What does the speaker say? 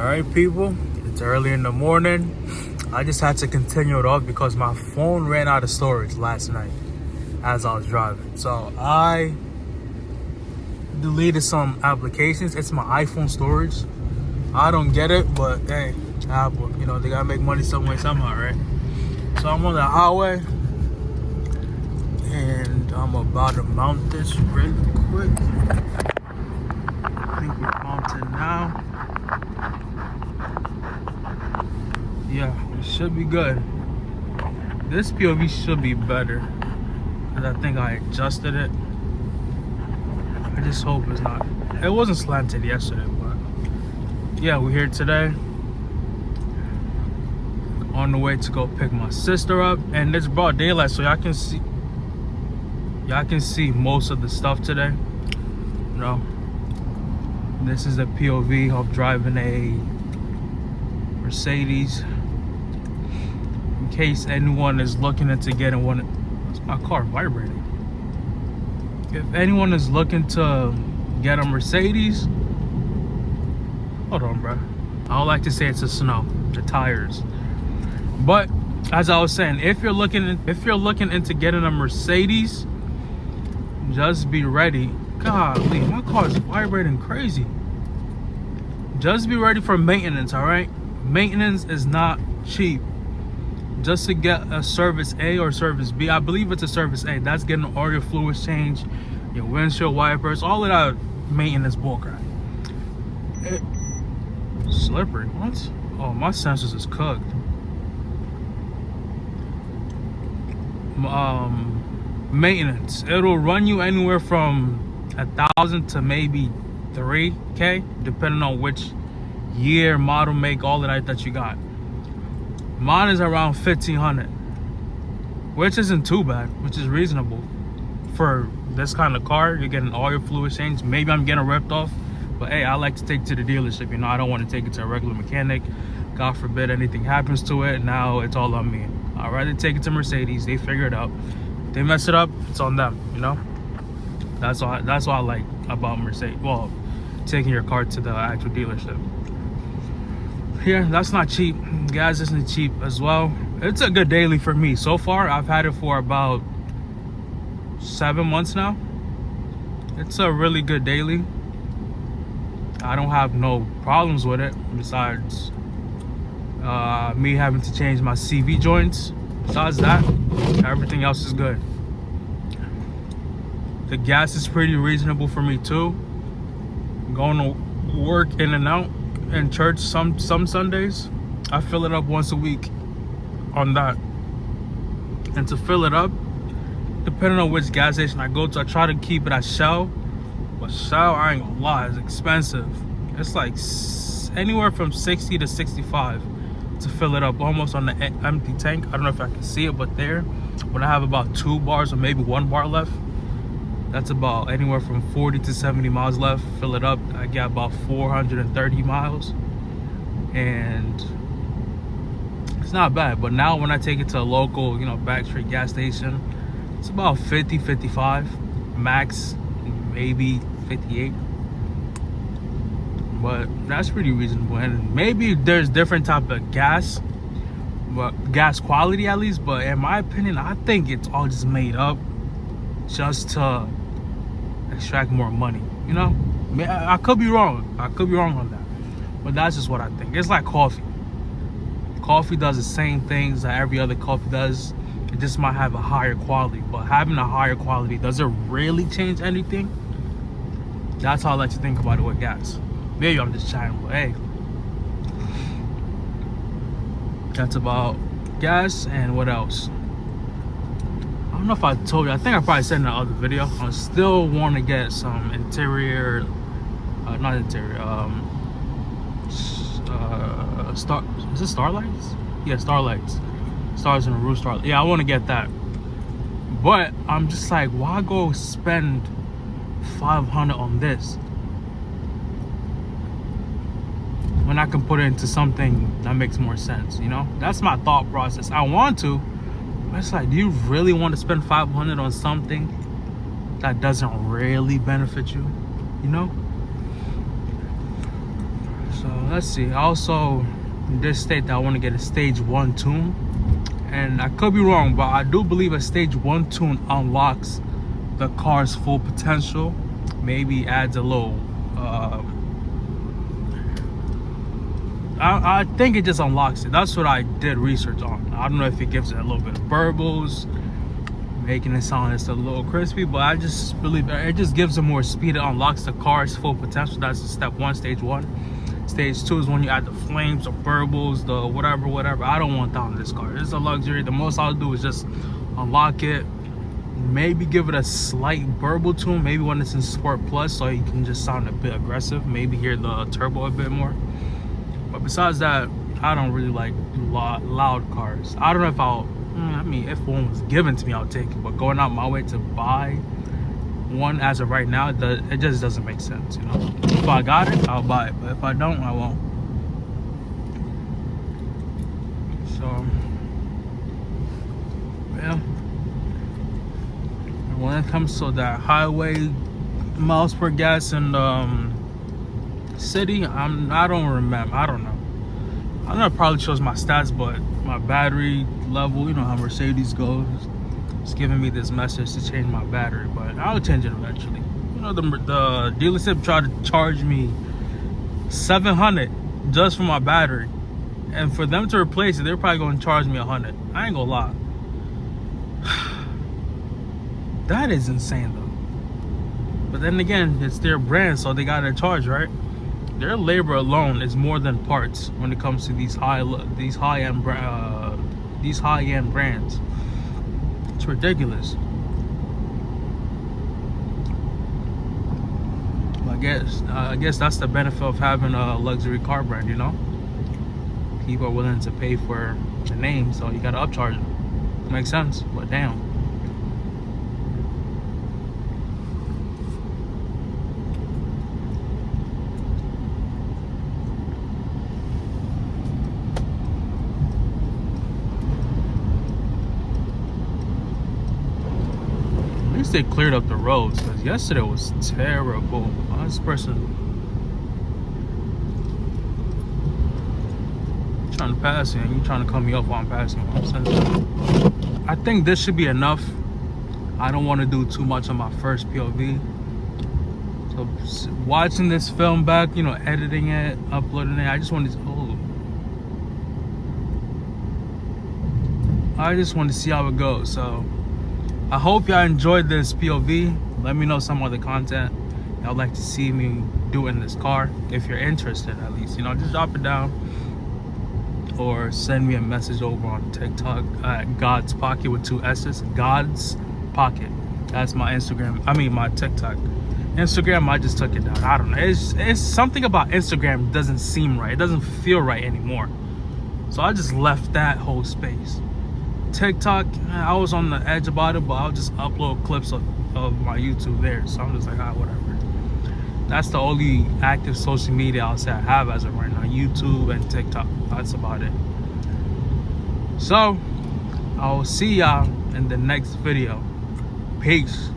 Alright people, it's early in the morning. I just had to continue it off because my phone ran out of storage last night as I was driving. So I deleted some applications. It's my iPhone storage. I don't get it, but hey, Apple, you know, they gotta make money some way, somehow, right? So I'm on the highway and I'm about to mount this really quick. I think we're mounted now. Yeah, it should be good. This POV should be better because I think I adjusted it. I just hope it's not. It wasn't slanted yesterday, but yeah, we're here today. On the way to go pick my sister up, and it's broad daylight, so y'all can see. Y'all can see most of the stuff today. You know, this is the POV of driving a Mercedes. In case anyone is looking into getting one, it's my car vibrating. If anyone is looking to get a Mercedes, hold on, bro. I don't like to say it's a snow, the tires. But as I was saying, if you're looking into getting a Mercedes, just be ready. Golly, my car's vibrating crazy. Just be ready for maintenance, all right? Maintenance is not cheap. Just to get a service A or service B, I believe it's a service A. That's getting all your fluids changed, your windshield wipers, all of that maintenance bullcrap. Slippery, what? Oh, my sensors is cooked. Maintenance, it'll run you anywhere from 1,000 to maybe 3K, depending on which year, model, make, all of that you got. Mine is around 1,500, which isn't too bad, which is reasonable for this kind of car. You're getting all your fluid changed. Maybe I'm getting ripped off, but hey, I like to take it to the dealership. You know, I don't want to take it to a regular mechanic. God forbid anything happens to it. Now it's all on me. I'd rather take it to Mercedes. They figure it out. If they mess it up, it's on them. You know, that's what I like about Mercedes. Well, taking your car to the actual dealership. Here, that's not cheap. Gas isn't cheap as well. It's a good daily for me. So far, I've had it for about 7 months now. It's a really good daily. I don't have no problems with it, besides me having to change my CV joints. Besides that, everything else is good. The gas is pretty reasonable for me too. Going to work in and out, and church some Sundays, I fill it up once a week on that. And to fill it up, depending on which gas station I go to, I try to keep it at Shell. But Shell, I ain't gonna lie, it's expensive. It's like anywhere from 60 to 65 to fill it up, almost on the empty tank. I don't know if I can see it, but there, when I have about 2 bars or maybe 1 bar left, that's about anywhere from 40 to 70 miles left. Fill it up, I get about 430 miles. And it's not bad. But now when I take it to a local, you know, back street gas station, it's about 50, 55, max, maybe 58. But that's pretty reasonable. And maybe there's different type of gas, but gas quality at least. But in my opinion, I think it's all just made up just to extract more money. You know, I could be wrong. I could be wrong on that. But that's just what I think. It's like coffee. Coffee does the same things that every other coffee does. It just might have a higher quality. But having a higher quality, does it really change anything? That's how I like to think about it with gas. Maybe I'm just chatting, but hey, that's about gas. And what else? I don't know if I told you. I think I probably said in the other video. I still want to get some interior, not interior. Star. Is it starlights? Yeah, starlights. Stars in the roof. Starlight. Yeah, I want to get that. But I'm just like, why go spend 500 on this when I can put it into something that makes more sense? You know, that's my thought process. I want to, but it's like, do you really want to spend 500 on something that doesn't really benefit you? You know, So let's see. I also did state that I want to get a stage 1 tune, and I could be wrong, but I do believe a stage 1 tune unlocks the car's full potential. Maybe adds a little I think it just unlocks it. That's what I did research on. I don't know if it gives it a little bit of burbles, making it sound just a little crispy, but I just believe it just gives it more speed. It unlocks the car's full potential. That's step 1, stage 1. Stage 2 is when you add the flames, the burbles, the whatever. I don't want that on this car. This is a luxury. The most I'll do is just unlock it, maybe give it a slight burble tune, maybe when it's in Sport Plus, so you can just sound a bit aggressive, maybe hear the turbo a bit more. But besides that, I don't really like loud cars. I don't know if I mean, if one was given to me, I'll take it. But going out my way to buy one as of right now, it just doesn't make sense, you know? If I got it, I'll buy it. But if I don't, I won't. So, yeah. When it comes to that highway miles per gas and city, I don't remember. I don't know. I know it probably shows my stats, but my battery level, you know how Mercedes goes, it's giving me this message to change my battery, but I'll change it eventually. You know, the dealership tried to charge me $700 just for my battery, and for them to replace it, they're probably going to charge me $100. I ain't gonna lie. That is insane though. But then again, it's their brand, so they gotta charge, right? Their labor alone is more than parts when it comes to these high-end brands. It's ridiculous. I guess that's the benefit of having a luxury car brand, you know? People are willing to pay for the name, so you gotta upcharge it. Makes sense, but damn. They cleared up the roads, because yesterday was terrible. This person trying to pass you and you trying to cut me up while I'm passing. I think this should be enough. I don't want to do too much on my first POV. So watching this film back, you know, editing it, uploading it, I just wanted to see how it goes. So I hope y'all enjoyed this POV. Let me know some other content y'all like to see me do in this car. If you're interested, at least, you know, just drop it down or send me a message over on TikTok at God's Pocket with 2 S's. God's Pocket. That's my Instagram. I mean, my TikTok. Instagram, I just took it down. I don't know. It's something about Instagram doesn't seem right. It doesn't feel right anymore. So I just left that whole space. TikTok, I was on the edge about it, but I'll just upload clips of my YouTube there. So I'm just like, whatever. That's the only active social media I'll say I have as of right now. YouTube and TikTok. That's about it. So I'll see y'all in the next video. Peace.